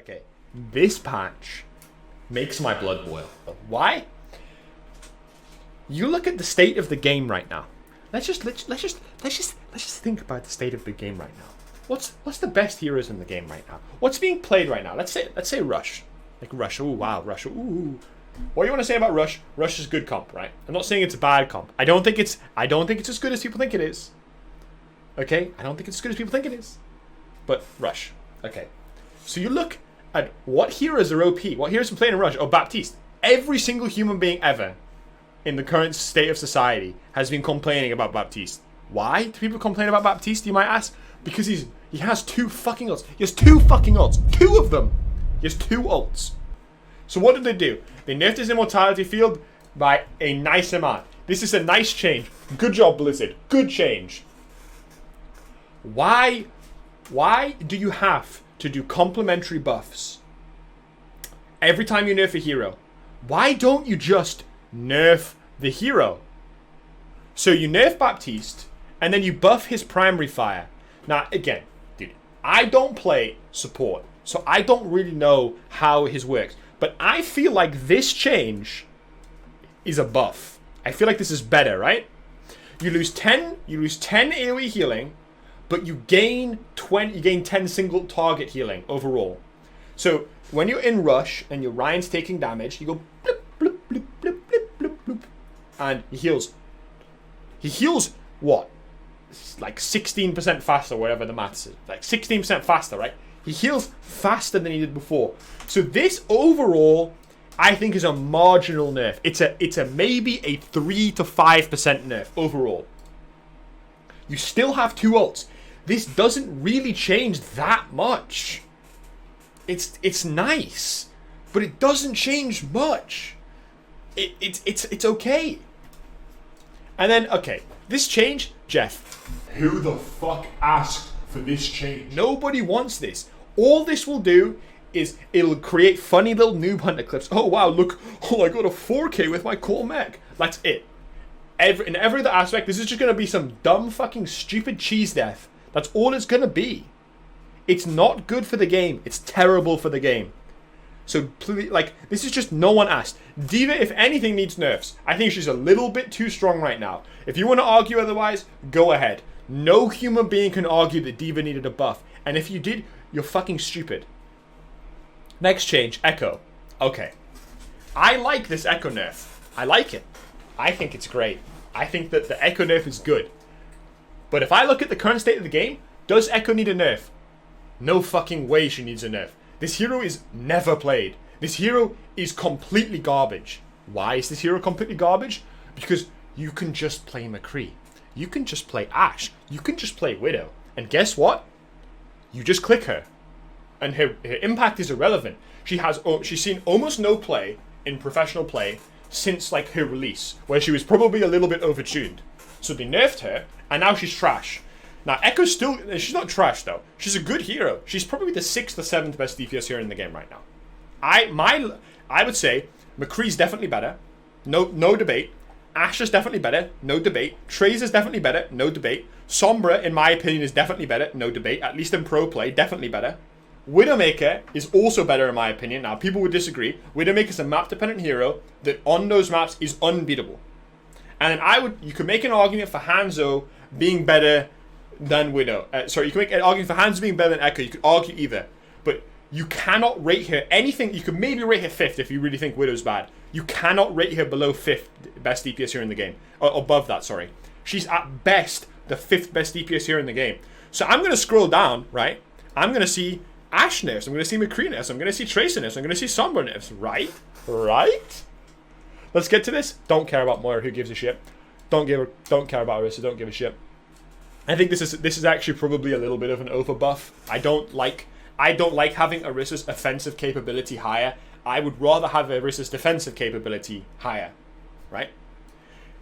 Okay, this patch makes my blood boil. Why? You look at the state of the game right now. Let's just think about the state of the game right now. What's the best heroes in the game right now? What's being played right now? Let's say Rush. Like Rush. Ooh, wow, Rush. Ooh. What do you want to say about Rush? Rush is good comp, right? I'm not saying it's a bad comp. I don't think it's as good as people think it is. Okay? I don't think it's as good as people think it is. But Rush. Okay. So you look at what heroes are OP. What heroes are playing in Rush? Oh, Baptiste. Every single human being ever in the current state of society has been complaining about Baptiste. Why do people complain about Baptiste, you might ask? Because he has 2 fucking ults. He has 2 fucking ults. 2 of them. He has 2 ults. So what did they do? They nerfed his immortality field by a nice amount. This is a nice change. Good job, Blizzard. Good change. Why do you have to do complementary buffs every time you nerf a hero? Why don't you just nerf the hero? So you nerf Baptiste, and then you buff his primary fire. Now, again, dude, I don't play support, so I don't really know how his works. But I feel like this change is a buff. I feel like this is better, right? You lose 10 AoE healing, but you gain 10 single target healing overall. So when you're in Rush and your Ryan's taking damage, you go bloop, bloop, bloop, bloop, bloop, bloop, bloop, and he heals. He heals what? Like 16% faster, whatever the maths is. Like 16% faster, right? He heals faster than he did before. So this overall, I think, is a marginal nerf. It's a maybe a 3 to 5% nerf overall. You still have 2 ults. This doesn't really change that much. It's nice, but it doesn't change much. It's okay. And then, okay, this change, Jeff. Who the fuck asked for this change? Nobody wants this. All this will do is it'll create funny little noob hunter clips. Oh wow, look, I got a 4K with my core mech. That's it. In every other aspect, this is just going to be some dumb fucking stupid cheese death. That's all it's going to be. It's not good for the game. It's terrible for the game. So please, like, this is just no one asked. D.Va, if anything, needs nerfs. I think she's a little bit too strong right now. If you want to argue otherwise, go ahead. No human being can argue that D.Va needed a buff. And if you did, you're fucking stupid. Next change, Echo. Okay. I like this Echo nerf. I like it. I think it's great. I think that the Echo nerf is good. But if I look at the current state of the game, does Echo need a nerf? No fucking way she needs a nerf. This hero is never played. This hero is completely garbage. Why is this hero completely garbage? Because you can just play McCree. You can just play Ashe. You can just play Widow. And guess what? You just click her. And her impact is irrelevant. She's seen almost no play in professional play since like her release, where she was probably a little bit overtuned. So they nerfed her, and now she's trash. Now, Echo's still... She's not trash, though. She's a good hero. She's probably the 6th or 7th best DPS hero in the game right now. I would say McCree's definitely better. No debate. Ashe is definitely better. No debate. Trace is definitely better. No debate. Sombra, in my opinion, is definitely better. No debate. At least in pro play, definitely better. Widowmaker is also better, in my opinion. Now, people would disagree. Widowmaker is a map-dependent hero that on those maps is unbeatable. And then you could make an argument for Hanzo being better than Widow. You can make an argument for Hanzo being better than Echo. You could argue either. But you cannot rate her anything. You could maybe rate her 5th if you really think Widow's bad. You cannot rate her below 5th best DPS hero in the game. Or above that, sorry. She's at best the 5th best DPS hero in the game. So I'm going to scroll down, right? I'm going to see Ashe nerfs. I'm going to see McCree nerfs. I'm going to see Tracer nerfs. I'm going to see Sombra nerfs. Right? Right? Let's get to this. Don't care about Moira. Who gives a shit? Don't care about Orisa. Don't give a shit. I think this is actually probably a little bit of an overbuff. I don't like having Orisa's offensive capability higher. I would rather have Orisa's defensive capability higher. Right?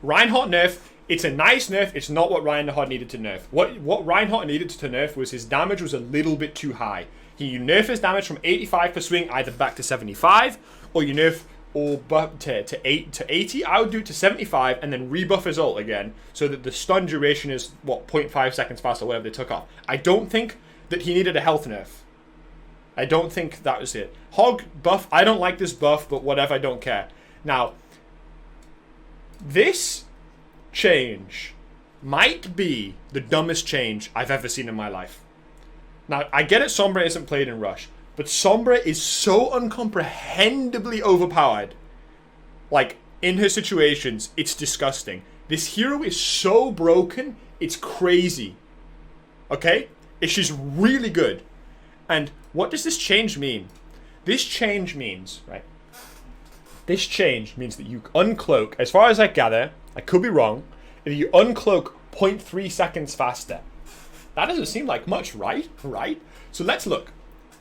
Reinhardt nerf. It's a nice nerf. It's not what Reinhardt needed to nerf. What Reinhardt needed to nerf was his damage was a little bit too high. You nerf his damage from 85 per swing either back to 75, or you nerf or buff to 80. I would do it to 75 and then rebuff his ult again so that the stun duration is 0.5 seconds faster, whatever they took off. I don't think that he needed a health nerf. I don't think that was it. Hog buff. I don't like this buff, but whatever. I don't care. Now, this change might be the dumbest change I've ever seen in my life. Now, I get it, Sombra isn't played in Rush, but Sombra is so uncomprehendibly overpowered. Like, in her situations, it's disgusting. This hero is so broken, it's crazy. Okay? She's really good. And what does this change mean? This change means, right? This change means that you uncloak, as far as I gather, I could be wrong, that you uncloak 0.3 seconds faster. That doesn't seem like much, right? Right? So let's look.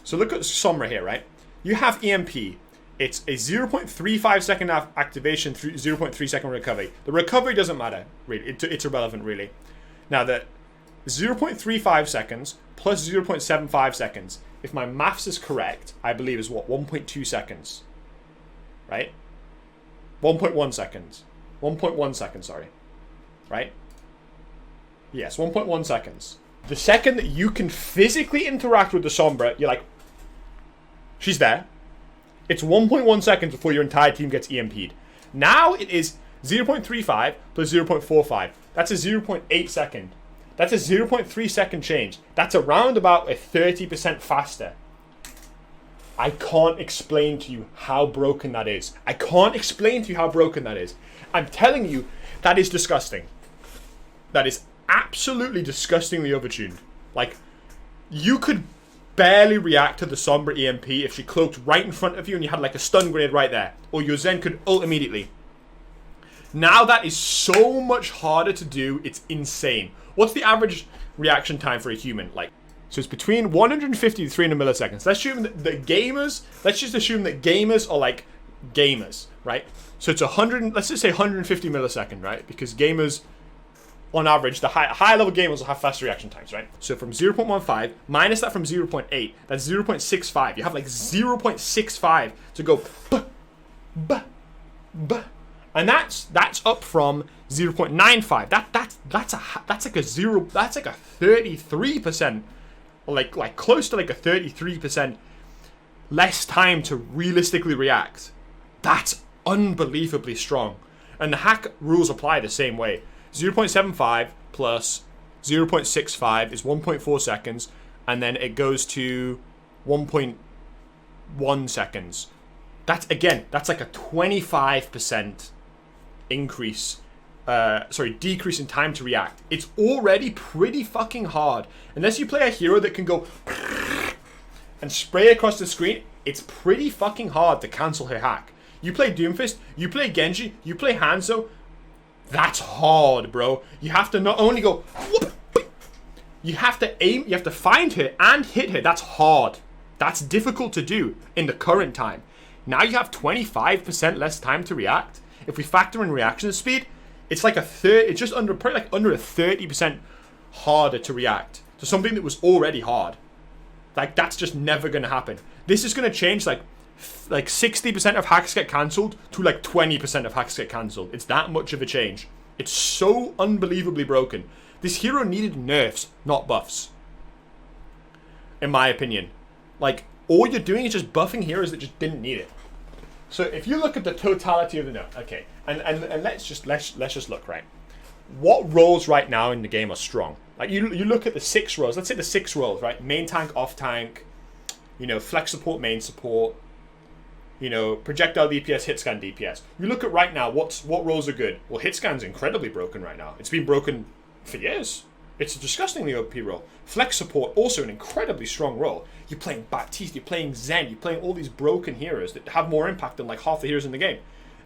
So look at Sombra here, right? You have EMP. It's a 0.35 second activation through 0.3 second recovery. The recovery doesn't matter, really. It's irrelevant, really. Now, the 0.35 seconds plus 0.75 seconds, if my maths is correct, I believe is what? 1.2 seconds. Right? 1.1 seconds. 1.1 seconds, sorry. Right? Yes, 1.1 seconds. The second that you can physically interact with the Sombra, you're like, she's there. It's 1.1 seconds before your entire team gets EMP'd. Now it is 0.35 plus 0.45. That's a 0.8 second. That's a 0.3 second change. That's around about a 30% faster. I can't explain to you how broken that is. I can't explain to you how broken that is. I'm telling you, that is disgusting. That is absolutely disgustingly overtuned. Like, you could barely react to the Sombra EMP if she cloaked right in front of you and you had like a stun grenade right there. Or your Zen could ult immediately. Now that is so much harder to do, it's insane. What's the average reaction time for a human? Like, so it's between 150 to 300 milliseconds. Let's assume that the gamers, let's just assume that gamers are like gamers, right? So it's 100, let's just say 150 millisecond, right? Because gamers, on average, the high level gamers will have faster reaction times, right? So from 0.15, minus that from 0.8, that's 0.65. You have like 0.65 to go, and that's up from 0.95. That's like a 33%, like close to like a 33% less time to realistically react. That's unbelievably strong. And the hack rules apply the same way. 0.75 plus 0.65 is 1.4 seconds, and then it goes to 1.1 seconds. That's like a 25% decrease in time to react. It's already pretty fucking hard. Unless you play a hero that can go and spray across the screen, it's pretty fucking hard to cancel her hack. You play Doomfist, you play Genji, you play Hanzo, that's hard, bro. You have to not only go, you have to aim, you have to find her and hit her. That's hard. That's difficult to do in the current time. Now you have 25% less time to react. If we factor in reaction speed, it's like it's just under a 30% harder to react to something that was already hard. Like, that's just never going to happen. This is going to change like 60% of hacks get cancelled to like 20% of hacks get cancelled. It's that much of a change. It's so unbelievably broken. This hero needed nerfs, not buffs. In my opinion. Like, all you're doing is just buffing heroes that just didn't need it. So if you look at the totality of the nerf, okay, and let's just look, right? What roles right now in the game are strong? Like, you look at the 6 roles. Let's say the 6 roles, right? Main tank, off tank, flex support, main support, projectile DPS, hit scan DPS. You look at right now, what roles are good? Well, hit scan's incredibly broken right now. It's been broken for years. It's a disgustingly OP role. Flex support, also an incredibly strong role. You're playing Baptiste, you're playing Zen, you're playing all these broken heroes that have more impact than like half the heroes in the game.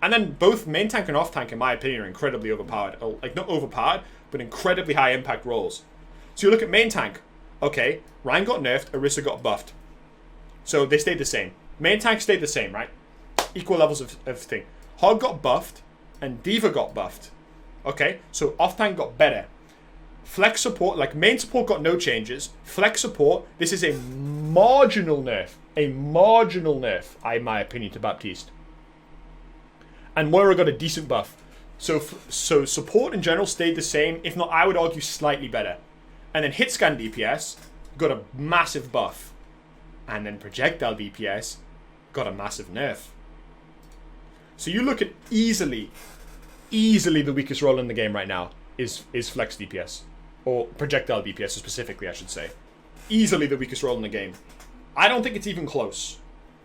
And then both main tank and off tank, in my opinion, are incredibly overpowered. Like, not overpowered, but incredibly high impact roles. So you look at main tank. Okay, Ryan got nerfed, Orisa got buffed. So they stayed the same. Main tank stayed the same, right? Equal levels of thing. Hog got buffed, and D.Va got buffed. Okay, so off tank got better. Flex support, like main support got no changes. Flex support, this is a marginal nerf. A marginal nerf, in my opinion, to Baptiste. And Moira got a decent buff. So support in general stayed the same. If not, I would argue slightly better. And then hit scan DPS got a massive buff. And then projectile DPS got a massive nerf. So you look at easily the weakest role in the game right now is flex DPS. Or projectile DPS specifically, I should say. Easily the weakest role in the game. I don't think it's even close.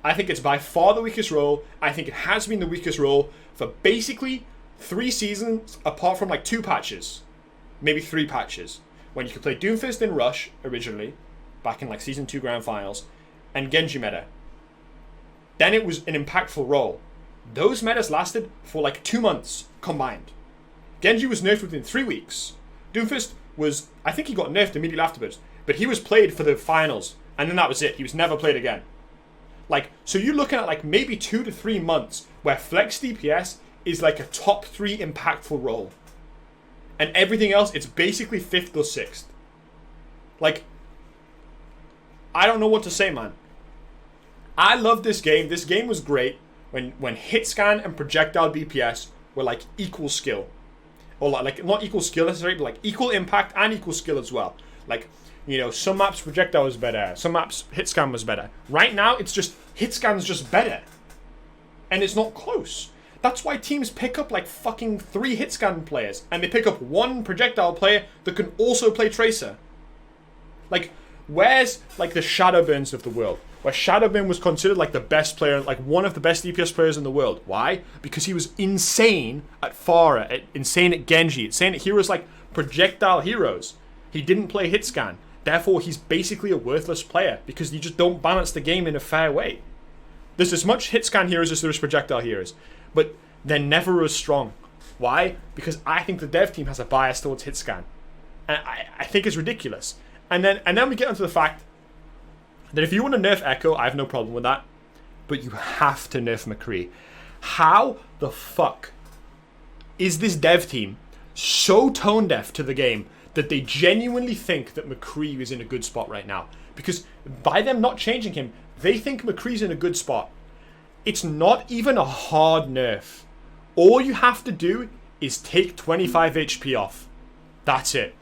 I think it's by far the weakest role. I think it has been the weakest role for basically 3 seasons, apart from like 2 patches. Maybe 3 patches. When you could play Doomfist in Rush, originally, back in like Season 2 Grand Finals, and Genji meta. Then it was an impactful role. Those metas lasted for like 2 months combined. Genji was nerfed within 3 weeks. Doomfist was, I think he got nerfed immediately afterwards, but he was played for the finals, and then that was it. He was never played again. Like, so you're looking at like maybe 2 to 3 months where flex DPS is like a top 3 impactful role. And everything else, it's basically 5th or 6th. Like, I don't know what to say, man. I love this game. This game was great when hit scan and projectile DPS were like equal skill. Or like not equal skill necessarily, but like equal impact and equal skill as well. Like, you know, some maps projectile was better, some maps hit scan was better. Right now, it's just hit scan's just better. And it's not close. That's why teams pick up like fucking 3 hit scan players, and they pick up 1 projectile player that can also play Tracer. Like, where's like the Shadowburns of the world? Where Shadowburn was considered like the best player, like one of the best DPS players in the world. Why? Because he was insane at Pharah, insane at Genji, insane at heroes like projectile heroes. He didn't play hit scan. Therefore, he's basically a worthless player because you just don't balance the game in a fair way. There's as much hit scan heroes as there is projectile heroes, but they're never as strong. Why? Because I think the dev team has a bias towards hit scan. And I think it's ridiculous. And then we get onto the fact that if you want to nerf Echo, I have no problem with that. But you have to nerf McCree. How the fuck is this dev team so tone deaf to the game that they genuinely think that McCree is in a good spot right now? Because by them not changing him, they think McCree's in a good spot. It's not even a hard nerf. All you have to do is take 25 HP off. That's it.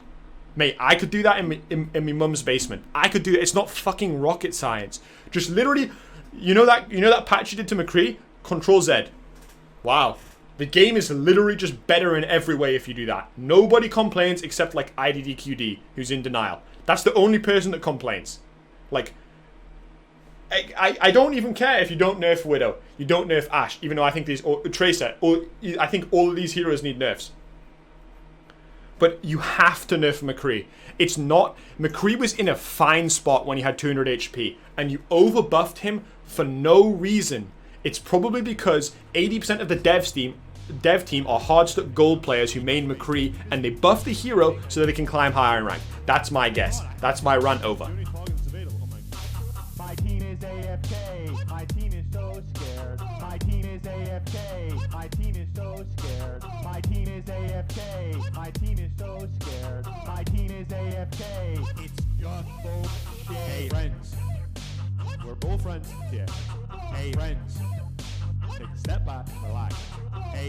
Mate, I could do that in my mum's basement. I could do it. It's not fucking rocket science. Just literally, you know that patch you did to McCree? Control Z. Wow. The game is literally just better in every way if you do that. Nobody complains except like IDDQD, who's in denial. That's the only person that complains. Like, I don't even care if you don't nerf Widow. You don't nerf Ashe, even though I think Tracer, I think all of these heroes need nerfs. But you have to nerf McCree. It's not... McCree was in a fine spot when he had 200 HP, and you overbuffed him for no reason. It's probably because 80% of the dev team are hard-stuck gold players who main McCree, and they buff the hero so that they can climb higher in rank. That's my guess. That's my rant over. My team is AFK. My team is so scared. My team is AFK. My team is so scared. My team is AFK. My team is so scared. My team is AFK. It's just bullshit. Hey, friends. We're both friends here. Hey, friends. Take a step back, relax.